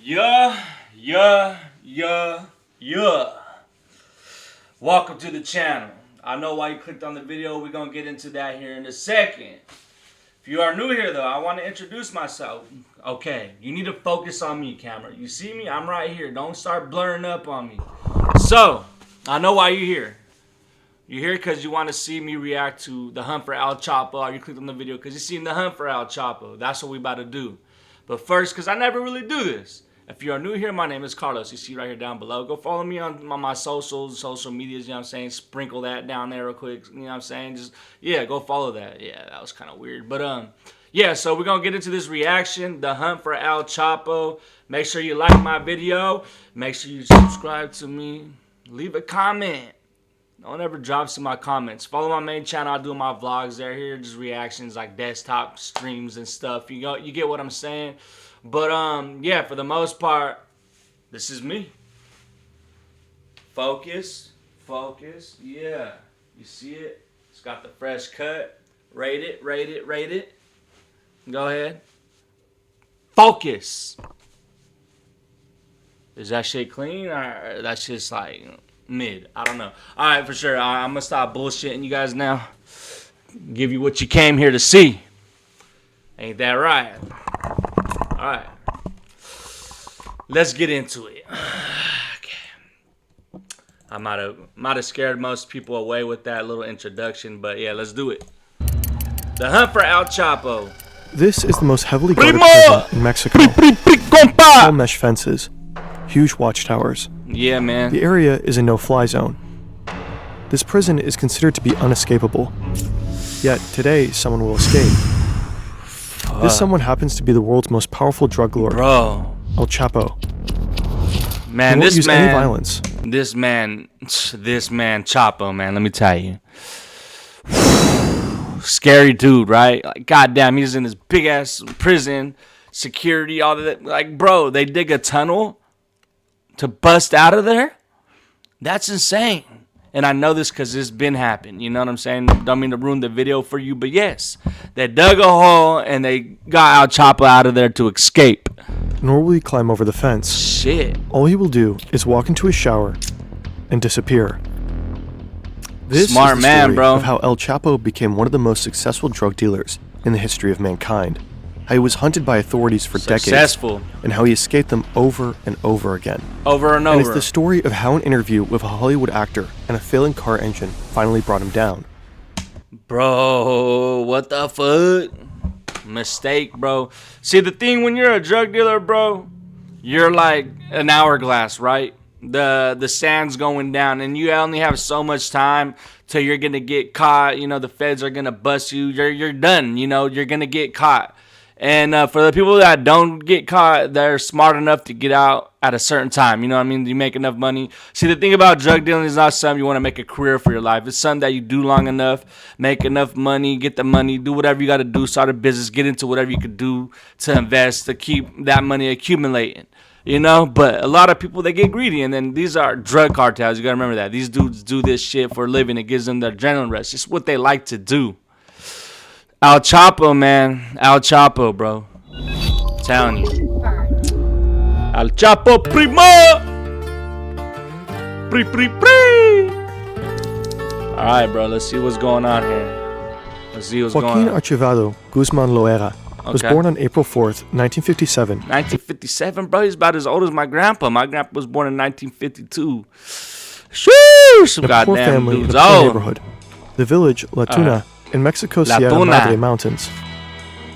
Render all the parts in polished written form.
Yeah, yeah. Welcome to the channel. I know why you clicked on the video. We're going to get into that here in a second. If you are new here, though, I want to introduce myself. Okay, you need to focus on me, camera. You see me? I'm right here. Don't start blurring up on me. So, I know why you're here. You're here because you want to see me react to the hunt for El Chapo. Or you clicked on the video because you're seeing the hunt for El Chapo. That's what we about to do. But first, because I never really do this. If you are new here, my name is Carlos. You see right here down below. Go follow me on my social medias, you know what I'm saying? Sprinkle that down there real quick, you know what I'm saying? Just, yeah, go follow that. Yeah, that was kind of weird. But, yeah, so we're going to get into this reaction, the hunt for El Chapo. Make sure you like my video. Make sure you subscribe to me. Leave a comment. Don't ever drop some of my comments. Follow my main channel. I do my vlogs there. Here, just reactions like desktop streams and stuff. You get what I'm saying? But, yeah, for the most part, this is me. Focus. Yeah. You see it? It's got the fresh cut. Rate it. Go ahead. Focus. Is that shit clean? Or that's just like mid? I don't know. Alright, for sure. I'm going to stop bullshitting you guys now. Give you what you came here to see. Ain't that right? Alright. Let's get into it. Okay. I might have scared most people away with that little introduction, but yeah, let's do it. The hunt for El Chapo. This is the most heavily guarded prison in Mexico. Tall mesh fences, huge watchtowers. Yeah, man. The area is a no-fly zone. This prison is considered to be unescapable. Yet today, someone will escape. This someone happens to be the world's most powerful drug lord, bro. El Chapo. Man, he won't use any violence. This man, Chapo, man. Let me tell you, scary dude, right? Like, goddamn, he's in this big ass prison, security, all of that. Like, bro, they dig a tunnel to bust out of there. That's insane. And I know this because it's been happening. You know what I'm saying? Don't mean to ruin the video for you, but yes. They dug a hole and they got El Chapo out of there to escape. Nor will he climb over the fence. Shit. All he will do is walk into his shower and disappear. This Smart is the man, story bro. of how El Chapo became one of the most successful drug dealers in the history of mankind. How he was hunted by authorities for decades, and how he escaped them over and over again. Over and over. And it's the story of how an interview with a Hollywood actor and a failing car engine finally brought him down. Bro, what the fuck? Mistake, bro. See, the thing when you're a drug dealer, bro, you're like an hourglass, right? The sand's going down, and you only have so much time till you're gonna get caught. You know, the feds are gonna bust you. You're done. You know, you're gonna get caught. And for the people that don't get caught, they're smart enough to get out at a certain time. You know what I mean? You make enough money. See, the thing about drug dealing is not something you want to make a career for your life. It's something that you do long enough, make enough money, get the money, do whatever you got to do, start a business, get into whatever you could do to invest, to keep that money accumulating. You know? But a lot of people, they get greedy. And then these are drug cartels. You got to remember that. These dudes do this shit for a living. It gives them the adrenaline rush. It's what they like to do. El Chapo, man. El Chapo, bro. I'm telling you. El Chapo primo. Alright, bro. Let's see what's going on here. Let's see what's Joaquin going on. Archivado Guzman Loera was born on April 4th, 1957. 1957, bro. He's about as old as my grandpa. My grandpa was born in 1952. Shoo! Some in a poor goddamn family dudes. in a poor neighborhood. The village, La Tuna, in Mexico's Sierra Madre Mountains.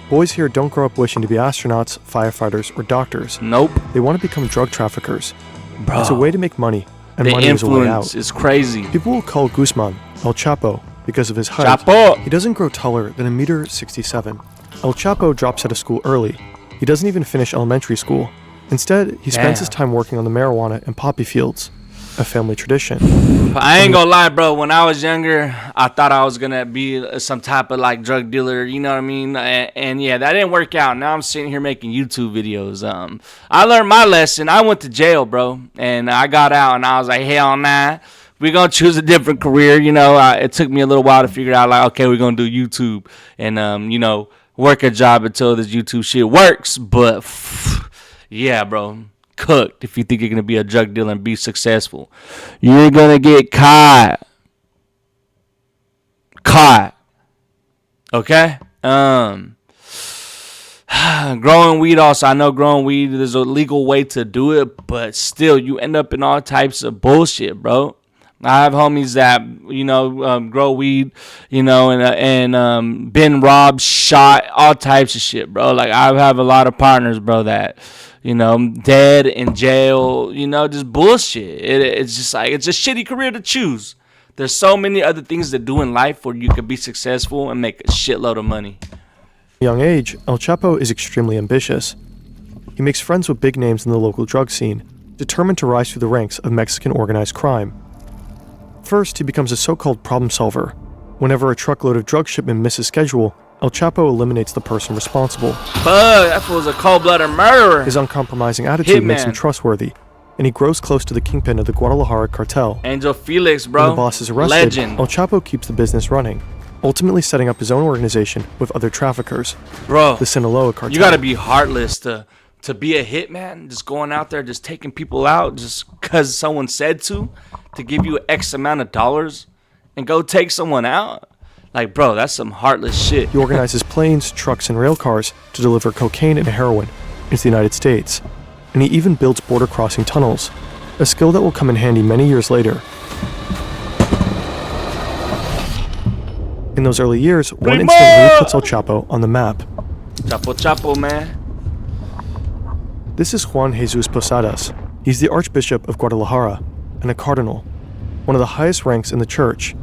Boys here don't grow up wishing to be astronauts, firefighters, or doctors. Nope. They want to become drug traffickers. Bro. It's a way to make money, and The money is a way out. influence is crazy. People will call Guzman El Chapo because of his height. Chapo. He doesn't grow taller than 1.67 meters. El Chapo drops out of school early. He doesn't even finish elementary school. Instead, he spends his time working on the marijuana and poppy fields. A family tradition. I ain't gonna lie, bro. When I was younger, I thought I was gonna be some type of like drug dealer. You know what I mean? And yeah, that didn't work out. Now I'm sitting here making YouTube videos. I learned my lesson. I went to jail, bro, and I got out, and I was like, hell nah. We're gonna choose a different career. You know, it took me a little while to figure out, like, okay, we're gonna do YouTube, and you know, work a job until this YouTube shit works. But yeah, bro. cooked if you think you're going to be a drug dealer and be successful. You're going to get caught. Okay? Growing weed also, I know growing weed, there's a legal way to do it, but still, you end up in all types of bullshit, bro. I have homies that, grow weed, and been robbed, shot, all types of shit, bro. Like, I have a lot of partners, bro, that, dead, in jail, just bullshit. It's just like, it's a shitty career to choose. There's so many other things to do in life where you could be successful and make a shitload of money. Young age, El Chapo is extremely ambitious. He makes friends with big names in the local drug scene, determined to rise through the ranks of Mexican organized crime. First, he becomes a so-called problem solver. Whenever a truckload of drug shipment misses schedule, El Chapo eliminates the person responsible. That fool's a cold-blooded murderer. His uncompromising attitude makes him trustworthy, and he grows close to the kingpin of the Guadalajara cartel. Angel Felix, bro. When the boss is arrested, Legend. El Chapo keeps the business running, ultimately setting up his own organization with other traffickers. Bro, the Sinaloa cartel. You gotta be heartless to be a hitman, just going out there, just taking people out just because someone said to give you X amount of dollars and go take someone out. Like, bro, that's some heartless shit. He organizes planes, trucks, and rail cars to deliver cocaine and heroin into the United States. And he even builds border-crossing tunnels, a skill that will come in handy many years later. In those early years, one incident really puts El Chapo on the map. Chapo, man. This is Juan Jesus Posadas. He's the Archbishop of Guadalajara and a cardinal, one of the highest ranks in the church.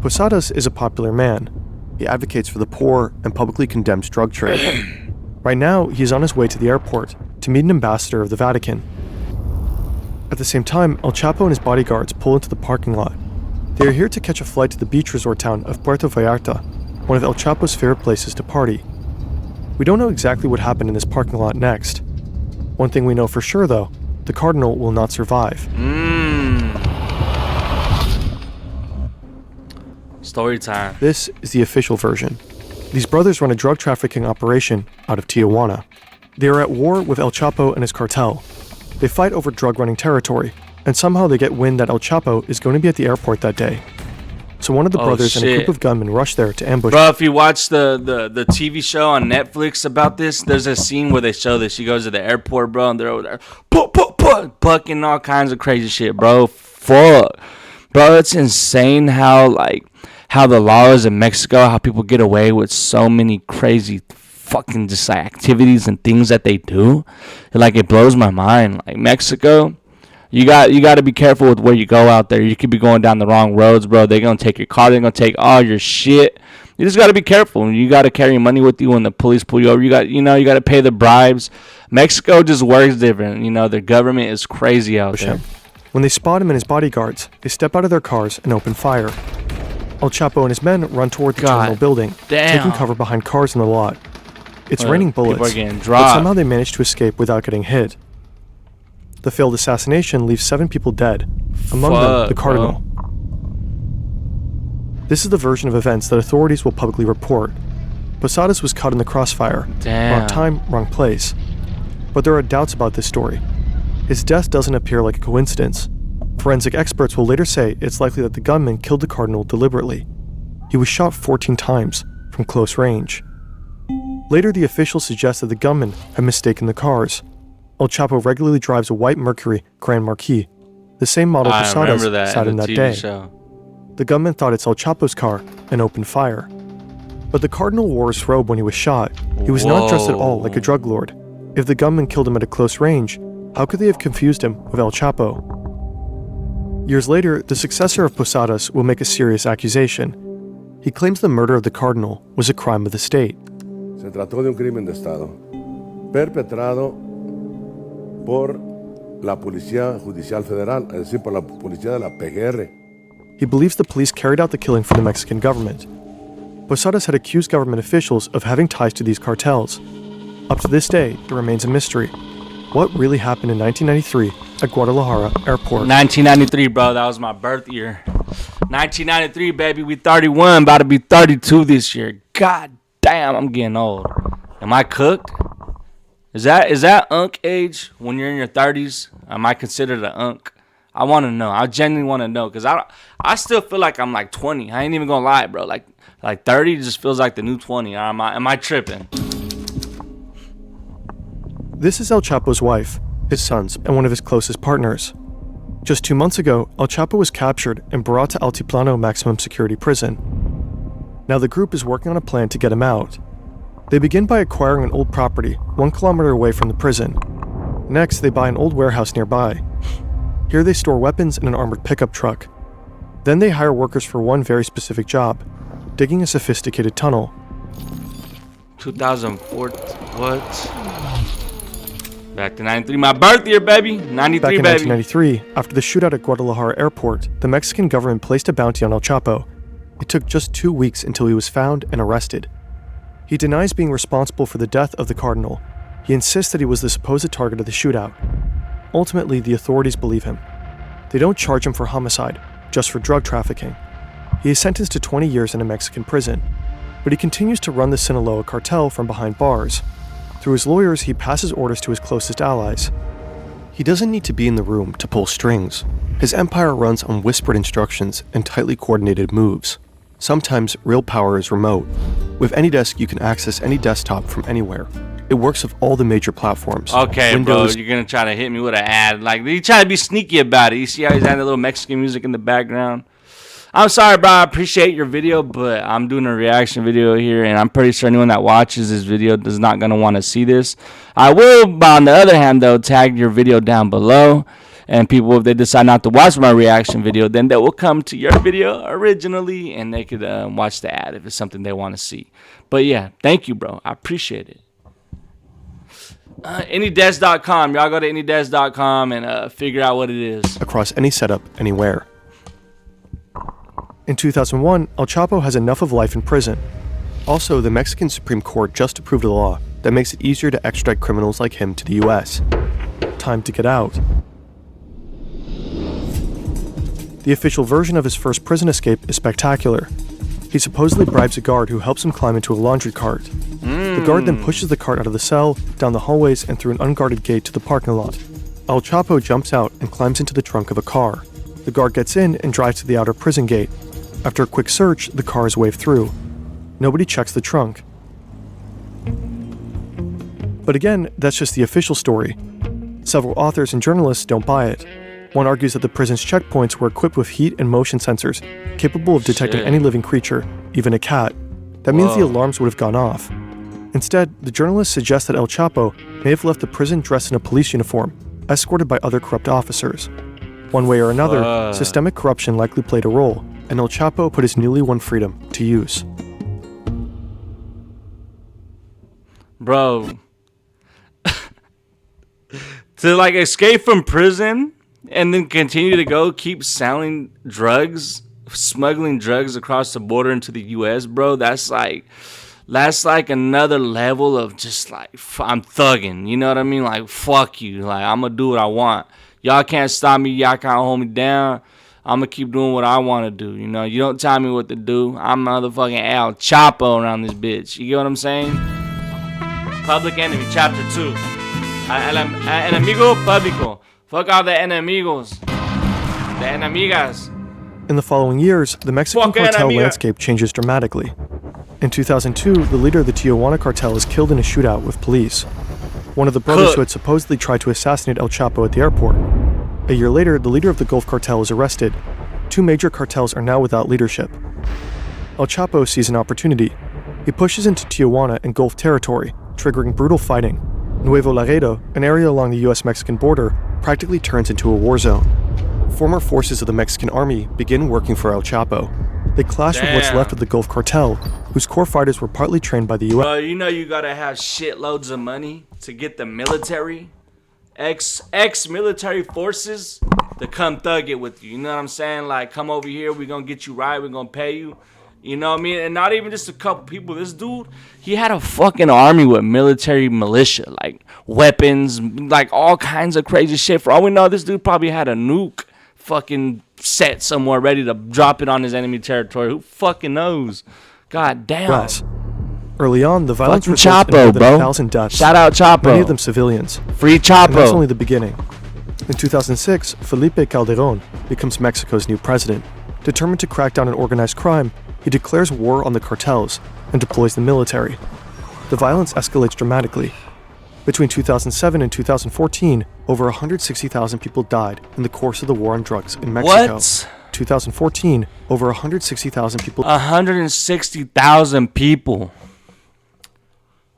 Posadas is a popular man. He advocates for the poor and publicly condemns drug trade. Right now, he's on his way to the airport to meet an ambassador of the Vatican. At the same time, El Chapo and his bodyguards pull into the parking lot. They are here to catch a flight to the beach resort town of Puerto Vallarta, one of El Chapo's favorite places to party. We don't know exactly what happened in this parking lot next. One thing we know for sure, though, the cardinal will not survive. Story time. This is the official version. These brothers run a drug trafficking operation out of Tijuana. They are at war with El Chapo and his cartel. They fight over drug running territory, and somehow they get wind that El Chapo is going to be at the airport that day. So one of the brothers and a group of gunmen rush there to ambush. Bro, if you watch the TV show on Netflix about this, there's a scene where they show this. She goes to the airport, bro, and they're over there bucking all kinds of crazy shit, bro. Fuck. Bro, it's insane how the laws in Mexico, how people get away with so many crazy fucking just like activities and things that they do. Like, it blows my mind. Like, Mexico, you got to be careful with where you go out there. You could be going down the wrong roads, bro. They're going to take your car. They're going to take all your shit. You just got to be careful. You got to carry money with you when the police pull you over. You got to pay the bribes. Mexico just works different. Their government is crazy out there. When they spot him and his bodyguards, they step out of their cars and open fire. El Chapo and his men run toward the terminal building, taking cover behind cars in the lot. It's raining bullets, people are getting but dropped. somehow they manage to escape without getting hit. The failed assassination leaves 7 people dead, among them the cardinal. This is the version of events that authorities will publicly report. Posadas was caught in the crossfire. Wrong time, wrong place. But there are doubts about this story. His death doesn't appear like a coincidence. Forensic experts will later say it's likely that the gunman killed the cardinal deliberately. He was shot 14 times from close range. Later, the officials suggest that the gunman had mistaken the cars. El Chapo regularly drives a white Mercury Grand Marquis, the same model Posadas sat in that day. The gunman thought it's El Chapo's car and opened fire. But the cardinal wore his robe when he was shot. He was not dressed at all like a drug lord. If the gunman killed him at a close range, how could they have confused him with El Chapo? Years later, the successor of Posadas will make a serious accusation. He claims the murder of the cardinal was a crime of the state. Se trató de un crimen de Estado, perpetrado por la Policía Judicial Federal, es decir, por la Policía de la PGR. He believes the police carried out the killing for the Mexican government. Posadas had accused government officials of having ties to these cartels. Up to this day, it remains a mystery. What really happened in 1993 at Guadalajara Airport? 1993, bro. That was my birth year. 1993, baby. We 31, about to be 32 this year. God damn, I'm getting old. Am I cooked? Is that unk age when you're in your 30s? Am I considered an unk? I want to know. I genuinely want to know because I still feel like I'm like 20. I ain't even gonna lie, bro. Like 30 just feels like the new 20. Or am I tripping? This is El Chapo's wife, his sons, and one of his closest partners. Just 2 months ago, El Chapo was captured and brought to Altiplano Maximum Security Prison. Now the group is working on a plan to get him out. They begin by acquiring an old property 1 kilometer away from the prison. Next, they buy an old warehouse nearby. Here they store weapons in an armored pickup truck. Then they hire workers for one very specific job, digging a sophisticated tunnel. 2004, what? Back to 93, my birth year, baby. 93, Back in baby. 1993, after the shootout at Guadalajara Airport, the Mexican government placed a bounty on El Chapo. It took just 2 weeks until he was found and arrested. He denies being responsible for the death of the Cardinal. He insists that he was the supposed target of the shootout. Ultimately, the authorities believe him. They don't charge him for homicide, just for drug trafficking. He is sentenced to 20 years in a Mexican prison, but he continues to run the Sinaloa cartel from behind bars. Through his lawyers, he passes orders to his closest allies. He doesn't need to be in the room to pull strings. His empire runs on whispered instructions and tightly coordinated moves. Sometimes real power is remote. With AnyDesk, you can access any desktop from anywhere. It works with all the major platforms. Okay, Windows, bro, you're gonna try to hit me with an ad. Like, you try to be sneaky about it. You see how he's adding a little Mexican music in the background? I'm sorry, bro. I appreciate your video, but I'm doing a reaction video here, and I'm pretty sure anyone that watches this video is not going to want to see this. I will, but on the other hand, though, tag your video down below, and people, if they decide not to watch my reaction video, then they will come to your video originally, and they could watch the ad if it's something they want to see. But, yeah, thank you, bro. I appreciate it. AnyDesk.com. Y'all go to AnyDesk.com and figure out what it is. across any setup, anywhere. In 2001, El Chapo has enough of life in prison. Also, the Mexican Supreme Court just approved a law that makes it easier to extradite criminals like him to the US. Time to get out. The official version of his first prison escape is spectacular. He supposedly bribes a guard who helps him climb into a laundry cart. The guard then pushes the cart out of the cell, down the hallways, and through an unguarded gate to the parking lot. El Chapo jumps out and climbs into the trunk of a car. The guard gets in and drives to the outer prison gate. After a quick search, the car is waved through. Nobody checks the trunk. But again, that's just the official story. Several authors and journalists don't buy it. One argues that the prison's checkpoints were equipped with heat and motion sensors, capable of detecting any living creature, even a cat. That means the alarms would have gone off. Instead, the journalists suggest that El Chapo may have left the prison dressed in a police uniform, escorted by other corrupt officers. One way or another, systemic corruption likely played a role, and El Chapo put his newly won freedom to use. Bro. To like escape from prison and then continue to go keep selling drugs, smuggling drugs across the border into the US, bro, that's like another level of just like, I'm thugging, you know what I mean? Like, fuck you, like, I'm gonna do what I want. Y'all can't stop me, y'all can't hold me down. I'm gonna keep doing what I want to do, you know? You don't tell me what to do. I'm motherfucking El Chapo around this bitch. You get what I'm saying? Public Enemy, Chapter 2. Enemigo Público. Fuck all the enemigos. The enemigas. In the following years, the Mexican cartel landscape changes dramatically. In 2002, the leader of the Tijuana cartel is killed in a shootout with police. One of the brothers who had supposedly tried to assassinate El Chapo at the airport. A year later, the leader of the Gulf cartel is arrested. 2 major cartels are now without leadership. El Chapo sees an opportunity. He pushes into Tijuana and Gulf territory, triggering brutal fighting. Nuevo Laredo, an area along the US-Mexican border, practically turns into a war zone. Former forces of the Mexican army begin working for El Chapo. They clash with what's left of the Gulf cartel, whose core fighters were partly trained by the US. You know you gotta have shitloads of money to get the military, ex-military forces to come thug it with you. You know what I'm saying? Like, come over here, we're gonna get you right, we're gonna pay you. You know what I mean? And not even just a couple people. This dude, he had a fucking army with military militia, like weapons, like all kinds of crazy shit. For all we know, this dude probably had a nuke fucking set somewhere ready to drop it on his enemy territory. Who fucking knows? God damn. Early on, the violence Fucking results in Chapo, more than bro. 1,000 deaths, Shout out Chapo. many of them civilians. Free And that's only Chapo. the beginning. In 2006, Felipe Calderón becomes Mexico's new president. Determined to crack down on organized crime, he declares war on the cartels and deploys the military. The violence escalates dramatically. Between 2007 and 2014, over 160,000 people died in the course of the war on drugs in Mexico. What? 2014, over 160,000 people 160,000 people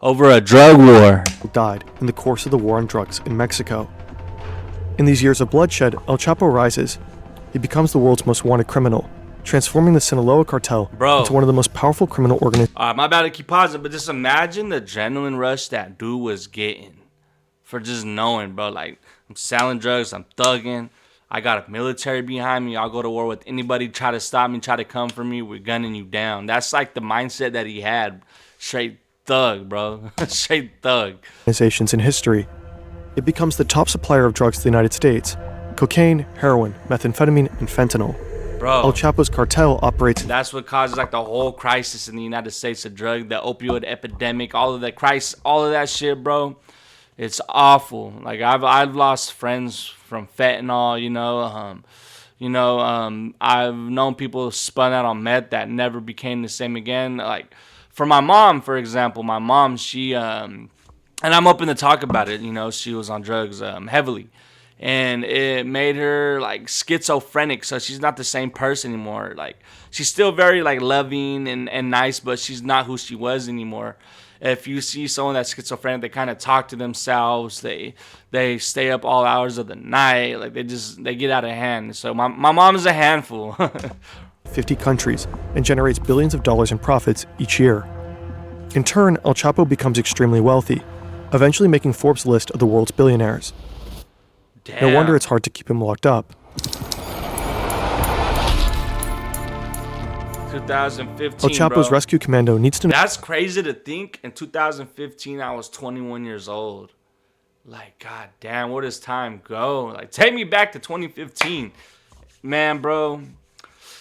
over a drug war. died in the course of the war on drugs in Mexico. In these years of bloodshed, El Chapo rises. He becomes the world's most wanted criminal, transforming the Sinaloa cartel Bro. into one of the most powerful criminal organizations My bad to keep pausing, but just imagine the adrenaline rush that dude was getting for just knowing, bro. Like, I'm selling drugs, I'm thugging, I got a military behind me. I'll go to war with anybody, try to stop me, try to come for me. We're gunning you down. That's like the mindset that he had. Straight thug, bro. Straight thug. in history. It becomes the top supplier of drugs to the United States: cocaine, heroin, methamphetamine, and fentanyl. Bro. El Chapo's cartel operates in That's what causes like the whole crisis in the United States, the drug, the opioid epidemic, all of that crisis, all of that shit, bro. It's awful. Like I've lost friends from fentanyl, I've known people spun out on meth that never became the same again. Like for my mom, for example, my mom, she and I'm open to talk about it, she was on drugs heavily. And it made her like schizophrenic, so she's not the same person anymore. Like she's still very like loving and nice, but she's not who she was anymore. If you see someone that's schizophrenic, they kind of talk to themselves. They stay up all hours of the night. Like they get out of hand. So my mom is a handful. 50 countries and generates billions of dollars in profits each year. In turn, El Chapo becomes extremely wealthy, eventually making Forbes' list of the world's billionaires. Damn. No wonder it's hard to keep him locked up. 2015, El Chapo's bro. rescue commando needs to know That's crazy to think. In 2015, I was 21 years old. Like, god damn, where does time go? Like, take me back to 2015. Man, bro.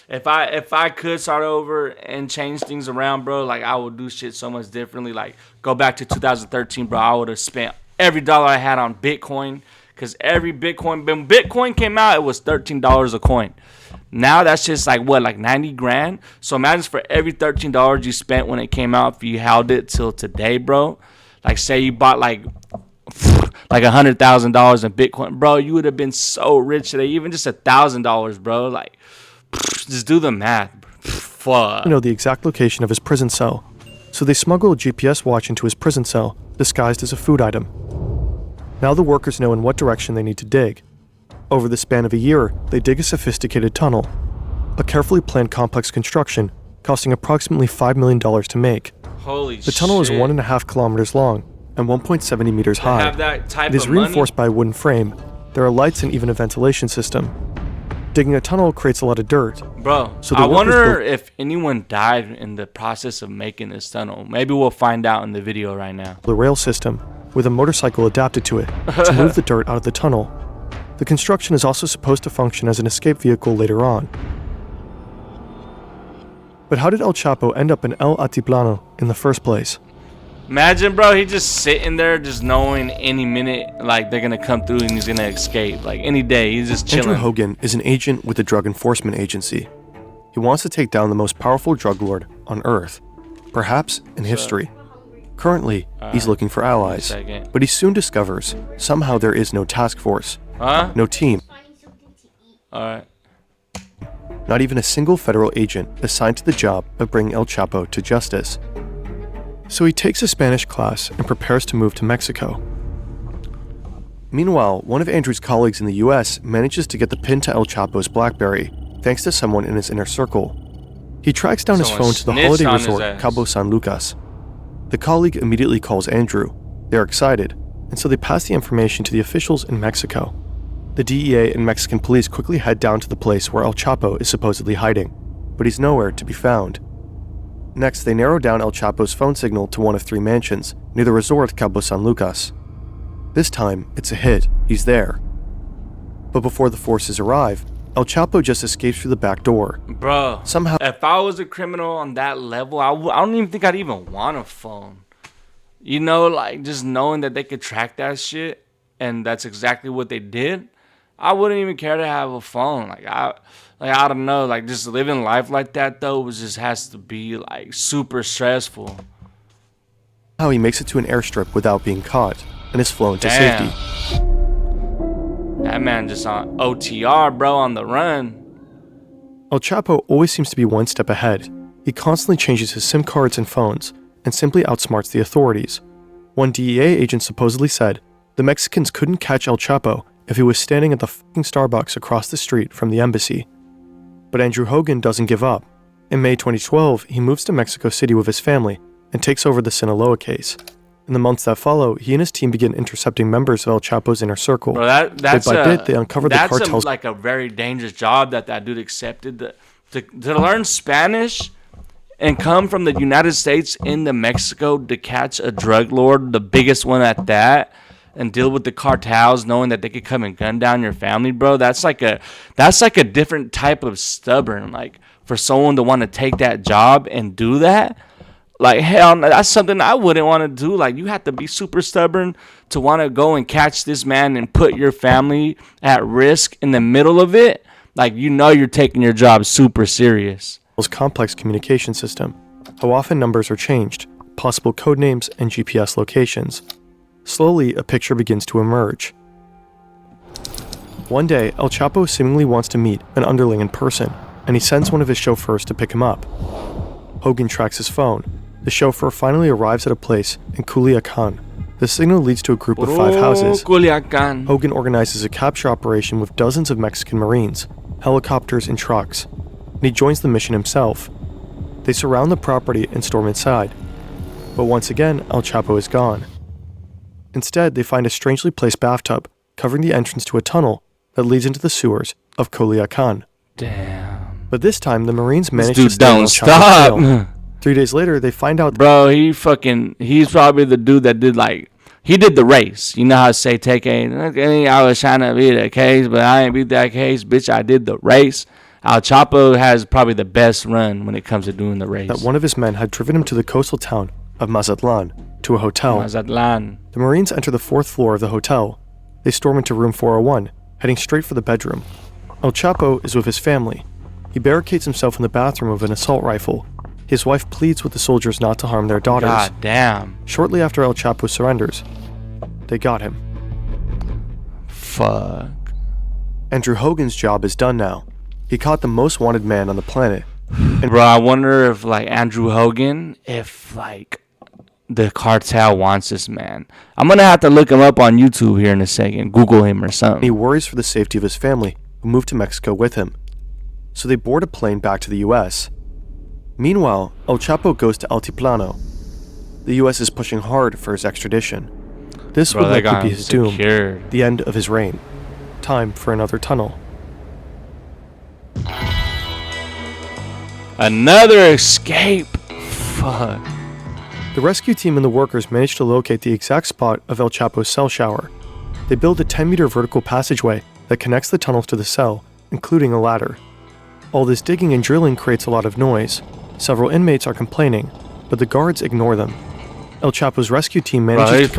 If I could start over and change things around, bro, like I would do shit so much differently. Like, go back to 2013, bro. I would have spent every dollar I had on Bitcoin. Because every Bitcoin, when Bitcoin came out, it was $13 a coin. Now that's just like what, like 90 grand? So imagine for every $13 you spent when it came out, if you held it till today, bro. Like say you bought like $100,000 in Bitcoin, bro, you would have been so rich today. Even just $1,000, bro. Like, just do the math. Fuck. the exact location of his prison cell. So they smuggle a GPS watch into his prison cell, disguised as a food item. Now the workers know in what direction they need to dig. Over the span of a year, they dig a sophisticated tunnel, a carefully planned complex construction costing approximately $5 million to make. Holy shit. The tunnel is 1.5 kilometers long and 1.70 meters high. Have that type It is of money? reinforced by a wooden frame. There are lights and even a ventilation system. Digging a tunnel creates a lot of dirt. Bro, So the I workers wonder built- if anyone died in the process of making this tunnel. Maybe we'll find out in the video right now. The rail system, with a motorcycle adapted to it, to move the dirt out of the tunnel. The construction is also supposed to function as an escape vehicle later on. But how did El Chapo end up in El Altiplano in the first place? Imagine, bro, he just sitting there just knowing any minute, like, they're gonna come through and he's gonna escape. Like, any day, he's just chilling. Andrew Hogan is an agent with the Drug Enforcement Agency. He wants to take down the most powerful drug lord on Earth, perhaps in history. Currently, he's looking for allies, second. but he soon discovers somehow there is no task force, Huh? no team, Alright. not even a single federal agent assigned to the job of bringing El Chapo to justice. So he takes a Spanish class and prepares to move to Mexico. Meanwhile, one of Andrew's colleagues in the US manages to get the pin to El Chapo's BlackBerry, thanks to someone in his inner circle. He tracks down his Someone phone to the snitched holiday on his resort ass. Cabo San Lucas. The colleague immediately calls Andrew. They're excited, and so they pass the information to the officials in Mexico. The DEA and Mexican police quickly head down to the place where El Chapo is supposedly hiding, but he's nowhere to be found. Next, they narrow down El Chapo's phone signal to one of 3 mansions near the resort Cabo San Lucas. This time, it's a hit. He's there. But before the forces arrive, El Chapo just escapes through the back door. Bro, Somehow, if I was a criminal on that level, I don't even think I'd even want a phone. You know, like, just knowing that they could track that shit, and that's exactly what they did, I wouldn't even care to have a phone. I don't know, like, just living life like that, though, just has to be, like, super stressful. he makes it to an airstrip without being caught and is flown to Damn. safety. That man just on OTR, bro, on the run. El Chapo always seems to be one step ahead. He constantly changes his SIM cards and phones and simply outsmarts the authorities. One DEA agent supposedly said the Mexicans couldn't catch El Chapo if he was standing at the fucking Starbucks across the street from the embassy. But Andrew Hogan doesn't give up. In May 2012, he moves to Mexico City with his family and takes over the Sinaloa case. In the months that follow, he and his team begin intercepting members of El Chapo's inner circle. Bro, that's bit by bit, they uncover the cartel's... like a very dangerous job that dude accepted. To learn Spanish and come from the United States into Mexico to catch a drug lord, the biggest one at that, and deal with the cartels, knowing that they could come and gun down your family, bro. That's like a different type of stubborn. Like, for someone to want to take that job and do that, like, hell, that's something I wouldn't want to do. Like, you have to be super stubborn to want to go and catch this man and put your family at risk in the middle of it. Like, you know you're taking your job super serious. complex communication system, how often numbers are changed, possible code names, and GPS locations. Slowly, a picture begins to emerge. One day, El Chapo seemingly wants to meet an underling in person, and he sends one of his chauffeurs to pick him up. Hogan tracks his phone. The chauffeur finally arrives at a place in Culiacan. The signal leads to a group of 5 houses. Culiacan. Hogan organizes a capture operation with dozens of Mexican Marines, helicopters, and trucks, and he joins the mission himself. They surround the property and storm inside. But once again, El Chapo is gone. Instead, they find a strangely placed bathtub covering the entrance to a tunnel that leads into the sewers of Culiacan. Damn. But this time, the Marines manage This to dude stay on El Chapo's don't trail. stop. 3 days later, they find out... Bro, he's probably the dude that did, like, he did the race. You know how to say, I was trying to beat a case, but I ain't beat that case. Bitch, I did the race. El Chapo has probably the best run when it comes to doing the race. that one of his men had driven him to the coastal town of Mazatlan, to a hotel. Mazatlan. The Marines enter the 4th floor of the hotel. They storm into room 401, heading straight for the bedroom. El Chapo is with his family. He barricades himself in the bathroom with an assault rifle. His wife pleads with the soldiers not to harm their daughters. God damn. Shortly after El Chapo surrenders, they got him. Fuck. Andrew Hogan's job is done now. He caught the most wanted man on the planet. And bro, I wonder if, like, Andrew Hogan, if, like, the cartel wants this man. I'm gonna have to look him up on YouTube here in a second. Google him or something. He worries for the safety of his family, who moved to Mexico with him. So they board a plane back to the U.S. Meanwhile, El Chapo goes to Altiplano. The U.S. is pushing hard for his extradition. This would likely be his doom, the end of his reign. Time for another tunnel. Another escape. Fuck. The rescue team and the workers manage to locate the exact spot of El Chapo's cell shower. They build a 10-meter vertical passageway that connects the tunnels to the cell, including a ladder. All this digging and drilling creates a lot of noise. Several inmates are complaining, but the guards ignore them. El Chapo's rescue team manages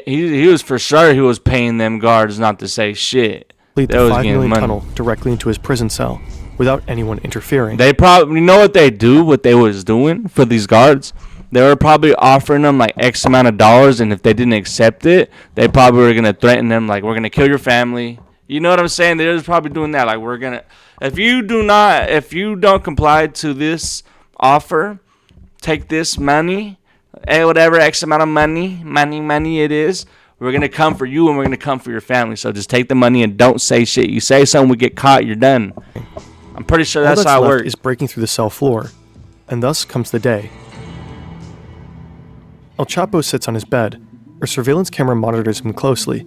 he was for sure he was paying them guards not to say shit. complete the $5 million tunnel directly into his prison cell without anyone interfering. They probably, you know what they do, what they was doing for these guards? They were probably offering them like X amount of dollars, and if they didn't accept it, they probably were going to threaten them, like, we're going to kill your family. You know what I'm saying? They was probably doing that, like, we're going to, if you don't comply to this offer, take this money, whatever X amount of money it is, we're going to come for you and we're going to come for your family. So just take the money and don't say shit. You say something, we get caught, you're done. I'm pretty sure that's how it works. Is breaking through the cell floor, and thus comes the day. El Chapo sits on his bed. A surveillance camera monitors him closely.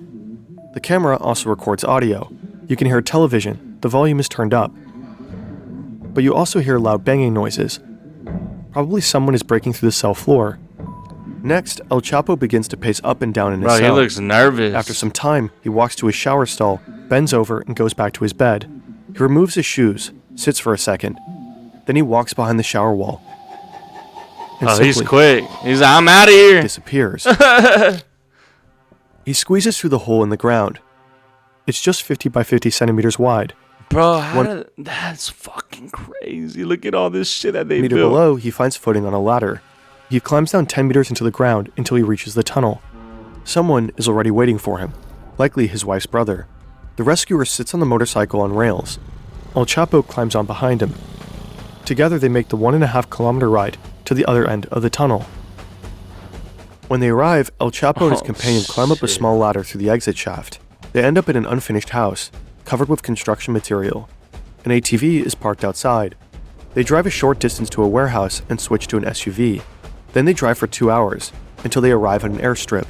The camera also records audio. You can hear television. The volume is turned up. But you also hear loud banging noises. Probably someone is breaking through the cell floor. Next, El Chapo begins to pace up and down in his cell. Bro, he looks nervous. After some time, he walks to his shower stall, bends over, and goes back to his bed. He removes his shoes, sits for a second, then he walks behind the shower wall. And he's quick. He's like, I'm out of here. Disappears. He squeezes through the hole in the ground. It's just 50 by 50 centimeters wide. Bro, that's fucking crazy. Look at all this shit that they built. Below, he finds footing on a ladder. He climbs down 10 meters into the ground until he reaches the tunnel. Someone is already waiting for him, likely his wife's brother. The rescuer sits on the motorcycle on rails. El Chapo climbs on behind him. Together they make the 1.5 kilometer ride to the other end of the tunnel. When they arrive, El Chapo and his companion climb up a small ladder through the exit shaft. They end up in an unfinished house, covered with construction material. An ATV is parked outside. They drive a short distance to a warehouse and switch to an SUV. Then they drive for 2 hours, until they arrive at an airstrip.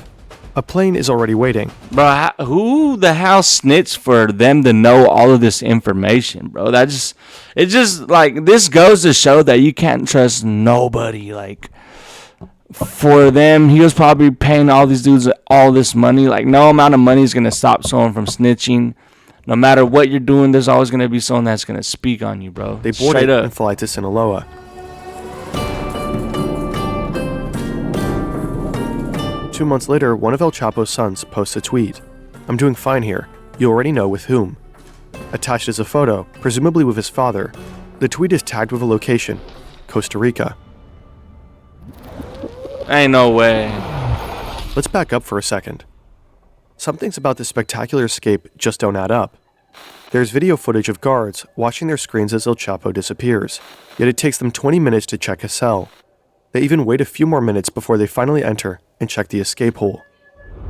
A plane is already waiting. Bro, who the hell snitched for them to know all of this information, bro? This goes to show that you can't trust nobody. Like, for them, he was probably paying all these dudes all this money. Like, no amount of money is going to stop someone from snitching. No matter what you're doing, there's always going to be someone that's going to speak on you, bro. They board it and fly to Sinaloa. 2 months later, one of El Chapo's sons posts a tweet. "I'm doing fine here. You already know with whom." Attached is a photo, presumably with his father. The tweet is tagged with a location, Costa Rica. Ain't no way. Let's back up for a second. Some things about this spectacular escape just don't add up. There's video footage of guards watching their screens as El Chapo disappears, yet it takes them 20 minutes to check his cell. They even wait a few more minutes before they finally enter and check the escape hole.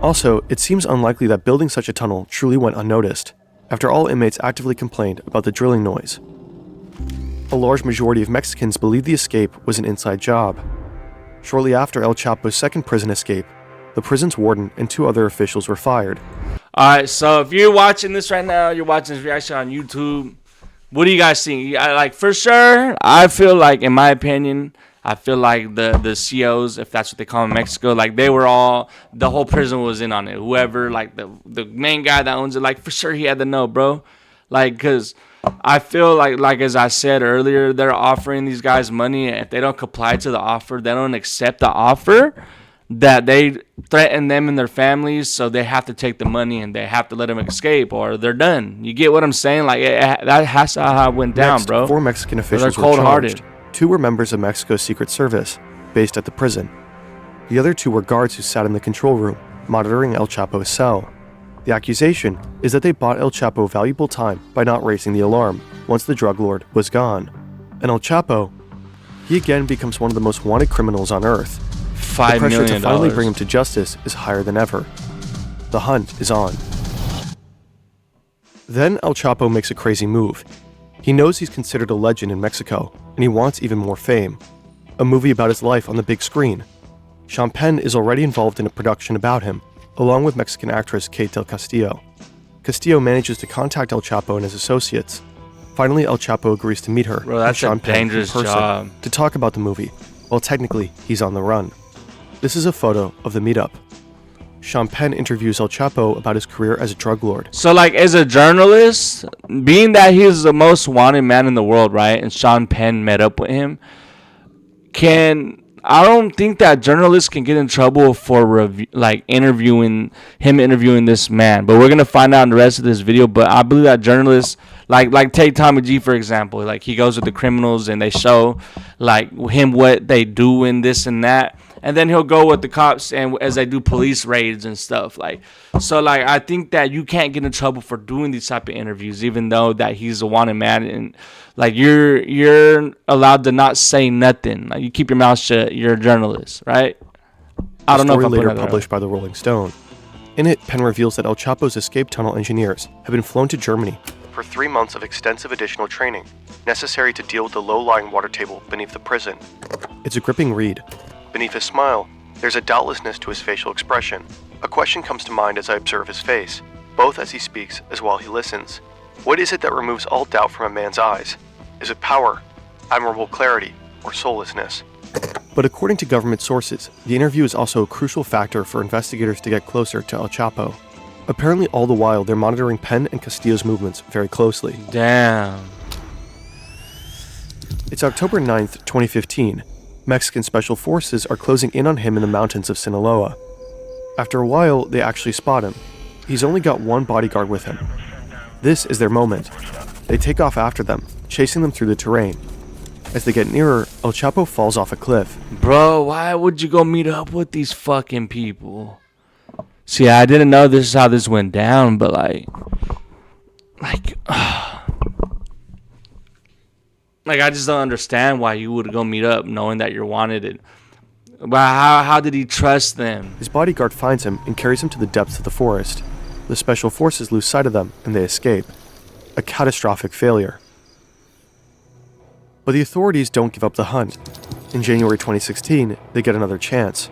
Also, it seems unlikely that building such a tunnel truly went unnoticed, after all inmates actively complained about the drilling noise. A large majority of Mexicans believe the escape was an inside job. Shortly after El Chapo's second prison escape, the prison's warden and 2 other officials were fired. Alright, so if you're watching this right now, you're watching this reaction on YouTube, what do you guys think? Like, for sure, I feel like, in my opinion, I feel like the COs, if that's what they call them in Mexico, like, they were all, the whole prison was in on it. Whoever, like, the main guy that owns it, like, for sure he had to know, bro. Like, because I feel like as I said earlier, they're offering these guys money, and if they don't comply to the offer, they don't accept the offer, that they threaten them and their families, so they have to take the money and they have to let them escape or they're done. You get what I'm saying? Like, that has how it went down, Next, bro. 4 Mexican officials were charged. 2 were members of Mexico's Secret Service, based at the prison. The other 2 were guards who sat in the control room, monitoring El Chapo's cell. The accusation is that they bought El Chapo valuable time by not raising the alarm once the drug lord was gone. And El Chapo, he again becomes one of the most wanted criminals on Earth. $5 million. The pressure to finally bring him to justice is higher than ever. The hunt is on. Then El Chapo makes a crazy move. He knows he's considered a legend in Mexico, and he wants even more fame. A movie about his life on the big screen. Sean Penn is already involved in a production about him, along with Mexican actress Kate del Castillo. Castillo manages to contact El Chapo and his associates. Finally, El Chapo agrees to meet her, bro, that's Sean a dangerous Penn in person, job, to talk about the movie. Well, technically, he's on the run. This is a photo of the meetup. Sean Penn interviews El Chapo about his career as a drug lord. So, like, as a journalist, being that he's the most wanted man in the world, right, and Sean Penn met up with him, I don't think that journalists can get in trouble for interviewing this man. But we're gonna find out in the rest of this video. But I believe that journalists, like take Tommy G for example, like he goes with the criminals and they show like him what they do and this and that, and then he'll go with the cops and as they do police raids and stuff. Like, so like I think that you can't get in trouble for doing these type of interviews, even though that he's a wanted man, and like you're allowed to not say nothing. Like, you keep your mouth shut. You're a journalist, right? I don't know if I'm later published by the Rolling Stone. In it, Penn reveals that El Chapo's escape tunnel engineers have been flown to Germany for 3 months of extensive additional training necessary to deal with the low-lying water table beneath the prison. It's a gripping read. Beneath his smile, there's a doubtlessness to his facial expression. A question comes to mind as I observe his face, both as he speaks as while he listens. What is it that removes all doubt from a man's eyes? Is it power, admirable clarity, or soullessness? But according to government sources, the interview is also a crucial factor for investigators to get closer to El Chapo. Apparently, all the while, they're monitoring Penn and Castillo's movements very closely. Damn. It's October 9th, 2015. Mexican special forces are closing in on him in the mountains of Sinaloa. After a while, they actually spot him. He's only got one bodyguard with him. This is their moment. They take off after them, chasing them through the terrain. As they get nearer, El Chapo falls off a cliff. Bro, why would you go meet up with these fucking people? See, I didn't know this is how this went down, but like, I just don't understand why you would go meet up knowing that you're wanted. But how did he trust them? His bodyguard finds him and carries him to the depths of the forest. The special forces lose sight of them and they escape. A catastrophic failure. But the authorities don't give up the hunt. In January 2016, they get another chance.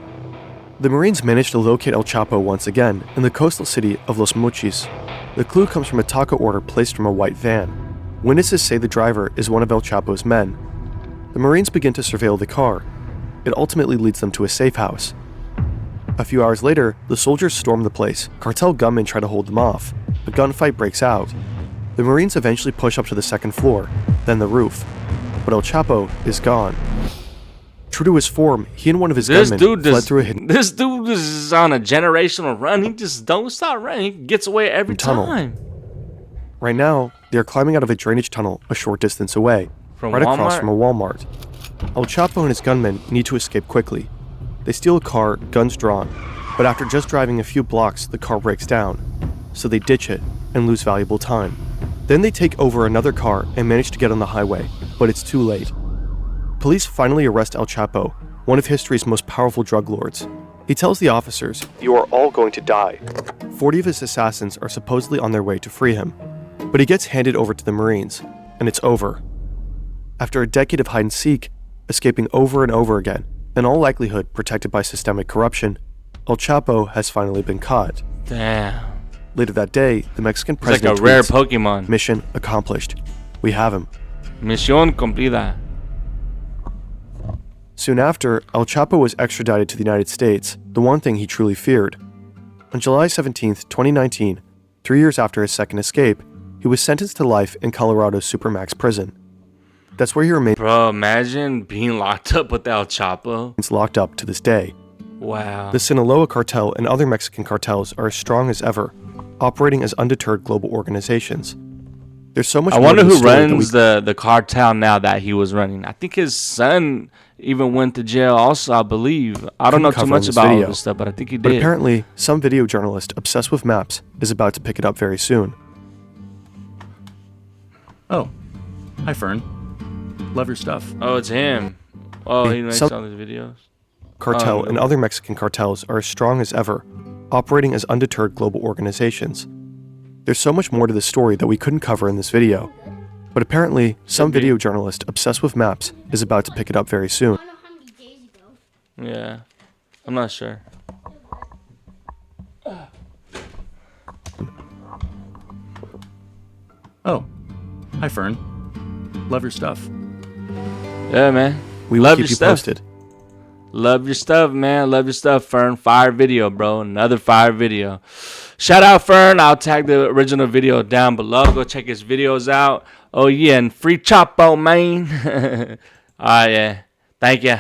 The Marines manage to locate El Chapo once again in the coastal city of Los Mochis. The clue comes from a taco order placed from a white van. Witnesses say the driver is one of El Chapo's men. The Marines begin to surveil the car. It ultimately leads them to a safe house. A few hours later, the soldiers storm the place. Cartel gunmen try to hold them off. A gunfight breaks out. The Marines eventually push up to the second floor, then the roof. But El Chapo is gone. True to his form, he and one of his gunmen fled through a hidden This dude is on a generational run. He just don't stop running. He gets away every tunnel. time. Right now, they are climbing out of a drainage tunnel a short distance away, right across from a Walmart. El Chapo and his gunmen need to escape quickly. They steal a car, guns drawn, but after just driving a few blocks, the car breaks down. So they ditch it and lose valuable time. Then they take over another car and manage to get on the highway, but it's too late. Police finally arrest El Chapo, one of history's most powerful drug lords. He tells the officers, "You are all going to die." 40 of his assassins are supposedly on their way to free him, but he gets handed over to the Marines, and it's over. After a decade of hide and seek, escaping over and over again, in all likelihood protected by systemic corruption, El Chapo has finally been caught. Damn. Later that day, the Mexican It's like president a rare tweets, Pokemon. "Mission accomplished. We have him." Mission cumplida. Soon after, El Chapo was extradited to the United States, the one thing he truly feared. On July 17th, 2019, 3 years after his second escape, he was sentenced to life in Colorado's Supermax prison. That's where he remains Bro, imagine being locked up with El Chapo. locked up to this day. Wow. The Sinaloa cartel and other Mexican cartels are as strong as ever, operating as undeterred global organizations. There's so much I more wonder to the who story runs the cartel now that he was running. I think his son even went to jail also, I believe. I don't know too much about all this stuff, but I think he But did. apparently, some video journalist obsessed with maps is about to pick it up very soon. Oh, hi Fern. Love your stuff. Oh, it's him. Oh, he makes Some all these videos. cartel no. and other Mexican cartels are as strong as ever, operating as undeterred global organizations. There's so much more to the story that we couldn't cover in this video. But apparently, some video journalist obsessed with maps is about to pick it up very soon. Yeah. I'm not sure. Oh, hi Fern. Love your stuff. Yeah, man. We will Love keep your you stuff. posted. Love your stuff, man. Love your stuff, Fern. Fire video, bro. Another fire video. Shout out, Fern. I'll tag the original video down below. Go check his videos out. Oh, yeah. And free Chapo, man. All right, yeah. Thank you.